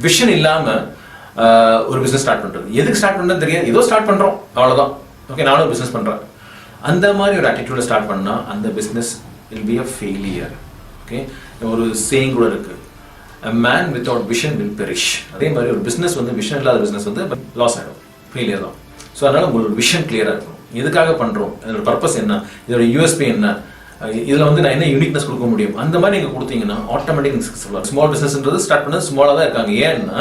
Vision இல்லாமல் ஒரு business start பண்ணுறது. எதுக்கு ஸ்டார்ட் பண்ணுறது தெரியாது, ஏதோ ஸ்டார்ட் பண்ணுறோம் அவ்வளோதான். ஓகே, நானும் பிஸ்னஸ் பண்ணுறேன். அந்த மாதிரி ஒரு ஆட்டிடியூட ஸ்டார்ட் பண்ணால் அந்த business will be a failure. Okay, ஒரு சேயிங் கூட இருக்குது, a man without vision will perish. அதே மாதிரி ஒரு பிஸ்னஸ் வந்து விஷன் இல்லாத பிஸ்னஸ் வந்து லாஸ் ஆகிடும், ஃபெயிலியர் தான். ஸோ அதனால் உங்களுக்கு விஷன் கிளியராக இருக்கணும். எதுக்காக பண்ணுறோம், இதோட பர்பஸ் என்ன, இதோட யூஎஸ்பி என்ன, இதில் வந்து நான் என்ன யூனிக்னஸ் கொடுக்க முடியும், அந்த மாதிரி நீங்கள் கொடுத்தீங்கன்னா ஆட்டோமேட்டிக் சக்ஸஸ்ஃபுல்லாக. ஸ்மால் பிஸ்னஸ்ன்றது ஸ்டார்ட் பண்ணது ஸ்மாலாக தான் இருக்காங்க. ஏன்னா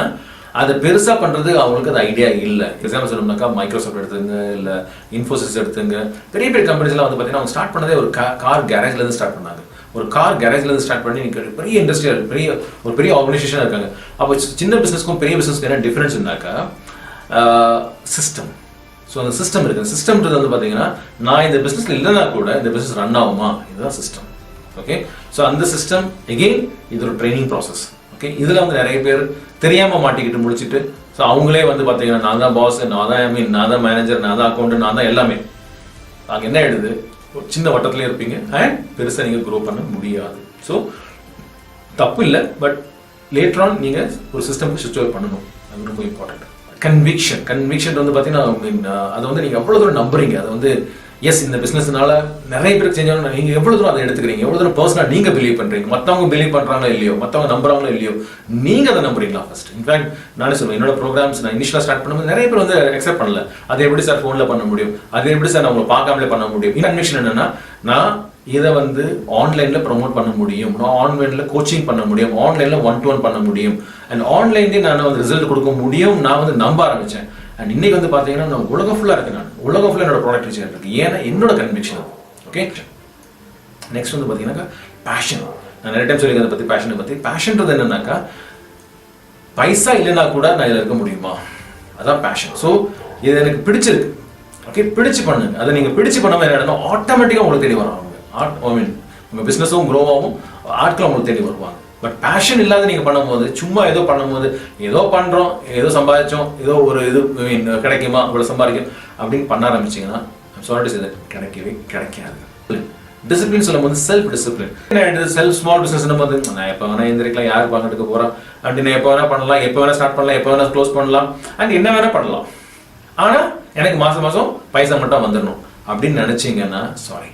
அதை பெருசாக பண்ணுறது அவங்களுக்கு அது ஐடியா இல்லை. எக்ஸாம்பிள் சொல்லணும்னாக்கா மைக்ரோசாஃப்ட் எடுத்துங்க, இல்லை இன்ஃபோசிஸ் எடுத்துங்க. பெரிய பெரிய கம்பெனிஸ்லாம் வந்து பார்த்தீங்கன்னா அவங்க ஸ்டார்ட் பண்ணதே ஒரு கார் கேரேஜ்லேருந்து ஸ்டார்ட் பண்ணாங்க. ஒரு கார் கேரேஜ்லேருந்து ஸ்டார்ட் பண்ணி நீங்கள் பெரிய இண்டஸ்ட்ரியல் பெரிய ஆர்கனைசேஷனாக இருக்காங்க. அப்போ சின்ன பிஸ்னஸ்க்கும் பெரிய பிஸ்னஸ்க்கு என்ன டிஃப்ரென்ஸ்னாக்கா சிஸ்டம். ஸோ அந்த சிஸ்டம் இருக்குது. சிஸ்டம்ன்றது வந்து பார்த்தீங்கன்னா நான் இந்த பிஸ்னஸில் இல்லைனா கூட இந்த பிஸ்னஸ் ரன் ஆகுமா, இதுதான் சிஸ்டம். ஓகே, ஸோ அந்த சிஸ்டம் எகெயின் இது ஒரு ட்ரைனிங் ப்ராசஸ். ஓகே, இதில் வந்து நிறைய பேர் தெரியாமல் மாட்டிக்கிட்டு முடிச்சுட்டு ஸோ அவங்களே வந்து பார்த்தீங்கன்னா நான் தான் பாஸ், நான் தான் மேனேஜர், நான் தான் அக்கௌண்ட், நான் தான் எல்லாமே. அங்கே என்ன ஆயிடுது, ஒரு சின்ன வட்டத்திலே இருப்பீங்க அண்ட் பெருசாக நீங்கள் க்ரோ பண்ண முடியாது. ஸோ தப்பு இல்லை, பட் லேட்டர் ஆன் நீங்கள் ஒரு சிஸ்டம்க்கு சுவிட்ச் ஓவர் பண்ணணும். அது ரொம்ப இம்பார்ட்டன்ட். கன்விக்ஷன் வந்து பார்த்தீங்கன்னா அதை வந்து நீங்கள் எவ்வளோ தூரம் நம்புறீங்க, அதை வந்து எஸ் இந்த பிஸ்னஸ்னால நிறைய பேருக்கு சேஞ்ச் ஆகணும், நீங்கள் எவ்வளோ தூரம் அதை எடுத்துக்கிறீங்க, எவ்வளோ தூரம் பர்சனலாக நீங்கள் பிலீவ் பண்ணுறீங்க, மற்றவங்க பிலீவ் பண்ணுறாங்களோ இல்லையோ, மற்றவங்க நம்புறாங்களோ இல்லையோ, நீங்கள் அதை நம்புறீங்களா ஃபர்ஸ்ட். இன்ஃபேக்ட் நானே சொல்லுவேன், என்னோட ப்ரோக்ராம்ஸ் நான் இனிஷியலாக ஸ்டார்ட் பண்ணும்போது நிறைய பேர் வந்து அக்செப்ட் பண்ணல. அது எப்படி சார் ஃபோனில் பண்ண முடியும், அது எப்படி சார் நான் உங்களை பார்க்காமலே பண்ண முடியும். கன்விக்ஷன் என்னன்னா, நான் இதை வந்து ஆன்லைனில் ப்ரொமோட் பண்ண முடியும், நான் ஆன்லைனில் கோச்சிங் பண்ண முடியும், ஆன்லைனில் 1-to-1 பண்ண முடியும், அண்ட் ஆன்லைன்லேயே நான் வந்து ரிசல்ட் கொடுக்க முடியும். நான் வந்து நம்ப ஆரம்பித்தேன். அண்ட் இன்னைக்கு வந்து பார்த்தீங்கன்னா நான் உலகம் ஃபுல்லாக இருக்கு, நான் உலகம் ஃபுல்லாக என்னோட ப்ராடக்ட் ரீச் ஆகிட்டு இருக்கு. ஏன்னா என்னோட கன்விக்ஷன். ஓகே, நெக்ஸ்ட் வந்து பார்த்தீங்கன்னாக்கா பேஷன். நான் நிறைய டைம் சொல்லிக்கிறத பற்றி பேஷன்றது என்னன்னாக்கா பைசா இல்லைன்னா கூட நான் இதில் இருக்க முடியுமா, அதான் பேஷன். ஸோ இது எனக்கு பிடிச்சிருக்கு. ஓகே, பிடிச்சு பண்ணுங்க. அதை நீங்கள் பிடிச்சு பண்ணாமல் என்ன ஆட்டோமேட்டிக்காக உங்களுக்கு தேடி வரும். உங்கள் பிஸ்னஸும் க்ரோ ஆகும், ஆட்கள் உங்களுக்கு தேடி வருவாங்க. பட் பேஷன் இல்லாத நீங்கள் பண்ணும்போது, சும்மா ஏதோ பண்ணும்போது, ஏதோ பண்ணுறோம், ஏதோ சம்பாதிச்சோம், ஏதோ ஒரு இது கிடைக்குமா, இவ்வளோ சம்பாதிக்கும் அப்படின்னு பண்ண ஆரம்பிச்சிங்கன்னா கிடைக்காது. டிசிப்ளின் சொல்லும் போது self discipline. Self small business போது நான் எப்போ வேணா எந்திரிக்கலாம், யார் பங்கெடுக்க போகிறோம் அப்படின்னு நான் எப்போ வேணா பண்ணலாம், எப்போ வேணா ஸ்டார்ட் பண்ணலாம், எப்போ வேணா க்ளோஸ் பண்ணலாம், அண்ட் என்ன வேணா பண்ணலாம். ஆனால் எனக்கு மாதம் பைசா மட்டும் வந்துடணும் அப்படின்னு நினச்சிங்கன்னா சாரி.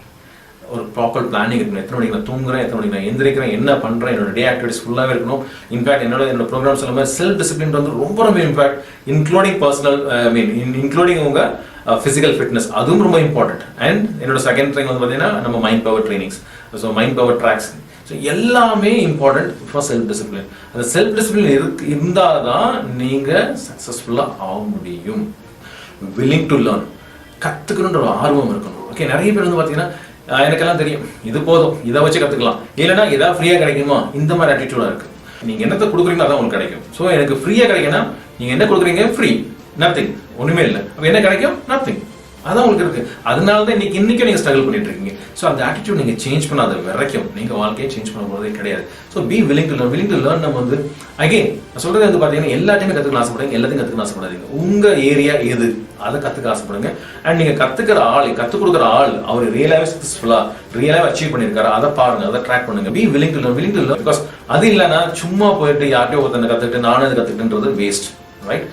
ஒரு ப்ராப்பர் பிளானிங் இருக்கணும். எத்தனை மணிக்கு நான் தூங்குறேன், எத்தனை மணிக்கு நான் எந்திரிக்கிறேன், என்ன பண்ணுறேன், என்னோட டே ஆக்டிவிட்டிஸ் ஃபுல்லாகவே இருக்கணும். இன்ஃபேக்ட் என்னோட ப்ரோக்ராம்ஸ் எல்லாமே செல்ஃப் டிசிப்ளின் வந்து ரொம்ப ரொம்ப இம்பாக்ட், இன்க்ளூடிங் பர்சனல் இன்க்ளூடிங் உங்கள் ஃபிசிக்கல் ஃபிட்னஸ், அதுவும் ரொம்ப இம்பார்ட்டன்ட். அண்ட் என்னோட செகண்ட் ட்ரைனிங் வந்து பார்த்தீங்கன்னா நம்ம mind power trainings, so mind power tracks, so எல்லாமே இம்பார்ட்டன்ட் ஃபார் செல்ஃப் டிசிப்ளின். அந்த செல்ஃப் டிசிப்ளின் இருந்தால் தான் நீங்கள் சக்ஸஸ்ஃபுல்லாக ஆக முடியும். வில்லிங் டு லேர்ன், கற்றுக்கணுன்ற ஒரு ஆர்வம் இருக்கணும். ஓகே, நிறைய பேர் வந்து பார்த்தீங்கன்னா எனக்கெல்லாம் தெரியும், இது போதும், இதை வச்சு கற்றுக்கலாம், இல்லைன்னா எதாவது ஃப்ரீயாக கிடைக்குமா, இந்த மாதிரி ஆட்டிடியூடாக இருக்குது. நீங்கள் என்னத்தை கொடுக்குறீங்களோ அதான் உங்களுக்கு கிடைக்கும். ஸோ எனக்கு ஃப்ரீயாக கிடைக்குன்னா நீங்கள் என்ன கொடுக்குறீங்க, ஃப்ரீ, நத்திங், ஒன்றுமே இல்லை. அப்போ என்ன கிடைக்கும், நத்திங், அதான் உங்களுக்கு இருக்குது. அதனால தான் இன்னைக்கும் நீங்கள் ஸ்ட்ரகிள் பண்ணிட்டு இருக்கீங்க. ஸோ அந்த ஆட்டிடியூட் நீங்கள் சேஞ்ச் பண்ணாத வரைக்கும் நீங்கள் வாழ்க்கையை சேஞ்ச் பண்ண போகிறதே கிடையாது. So be willing to learn. நம்ம வந்து அகெயின் நான் சொல்கிறது வந்து பார்த்தீங்கன்னா எல்லாத்தையுமே கற்றுக்க ஆசைப்படுங்க, எல்லாத்தையும் கற்றுக்க ஆசைப்படாதீங்க. உங்கள் ஏரியா எது அதை கற்றுக்க ஆசைப்படுங்க. அண்ட் நீங்கள் கற்றுக்கிற ஆள், கற்றுக் கொடுக்குற ஆள் அவர் ரியலாகவே சக்ஸஸ்ஃபுல்லாக ரியலாகவே அச்சீவ் பண்ணியிருக்காரு, அதை பாருங்க, அதை ட்ராக் பண்ணுங்க. Be willing to learn. Because அது இல்லைன்னா சும்மா போயிட்டு யார்கிட்டயோ ஒருத்தனை கற்றுக்கிட்டு நானும் அதை கற்றுக்கிட்டுன்றது வேஸ்ட், ரைட்?